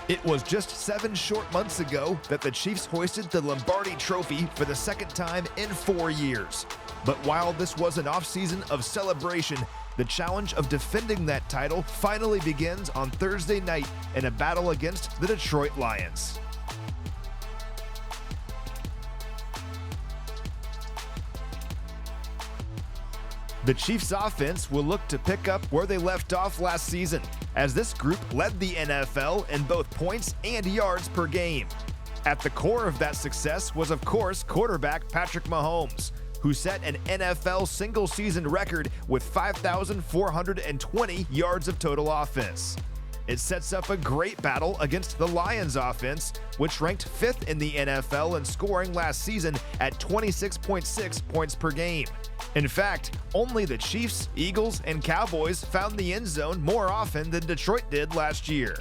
It was just 7 short months ago that the Chiefs hoisted the Lombardi Trophy for the second time in 4 years. But while this was an offseason of celebration, the challenge of defending that title finally begins on Thursday night in a battle against the Detroit Lions. The Chiefs' offense will look to pick up where they left off last season, as this group led the NFL in both points and yards per game. At the core of that success was, of course, quarterback Patrick Mahomes, who set an NFL single-season record with 5,420 yards of total offense. It sets up a great battle against the Lions offense, which ranked 5th in the NFL in scoring last season at 26.6 points per game. In fact, only the Chiefs, Eagles, and Cowboys found the end zone more often than Detroit did last year.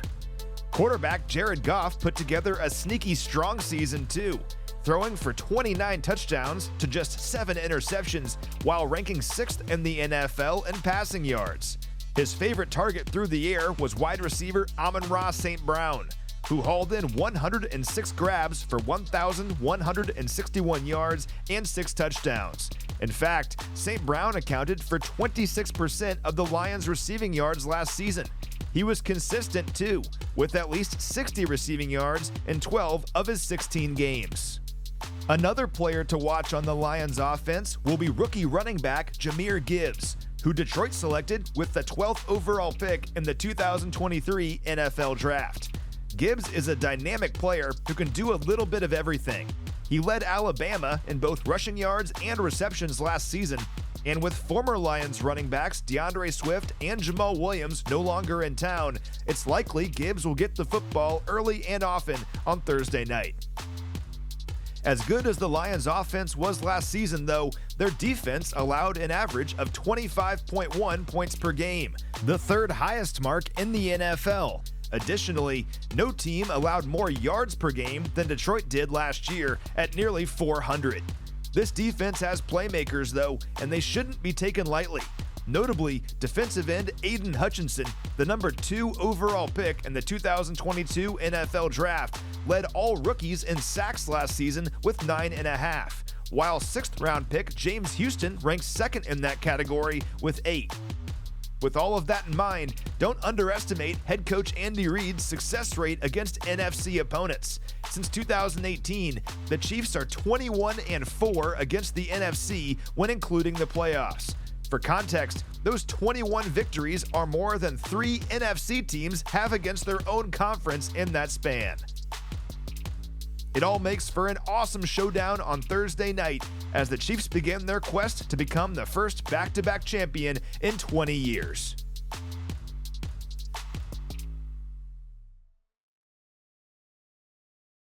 Quarterback Jared Goff put together a sneaky strong season too, throwing for 29 touchdowns to just 7 interceptions while ranking 6th in the NFL in passing yards. His favorite target through the air was wide receiver Amon-Ra St. Brown, who hauled in 106 grabs for 1,161 yards and 6 touchdowns. In fact, St. Brown accounted for 26% of the Lions' receiving yards last season. He was consistent too, with at least 60 receiving yards in 12 of his 16 games. Another player to watch on the Lions offense will be rookie running back Jahmyr Gibbs, who Detroit selected with the 12th overall pick in the 2023 NFL Draft. Gibbs is a dynamic player who can do a little bit of everything. He led Alabama in both rushing yards and receptions last season, and with former Lions running backs DeAndre Swift and Jamal Williams no longer in town, it's likely Gibbs will get the football early and often on Thursday night. As good as the Lions' offense was last season, though, their defense allowed an average of 25.1 points per game, the 3rd highest mark in the NFL. Additionally, no team allowed more yards per game than Detroit did last year at nearly 400. This defense has playmakers, though, and they shouldn't be taken lightly. Notably, defensive end Aiden Hutchinson, the number 2 overall pick in the 2022 NFL Draft, led all rookies in sacks last season with 9.5, while 6th-round pick James Houston ranked 2nd in that category with 8. With all of that in mind, don't underestimate head coach Andy Reid's success rate against NFC opponents. Since 2018, the Chiefs are 21-4 against the NFC when including the playoffs. For context, those 21 victories are more than 3 NFC teams have against their own conference in that span. It all makes for an awesome showdown on Thursday night as the Chiefs begin their quest to become the first back-to-back champion in 20 years.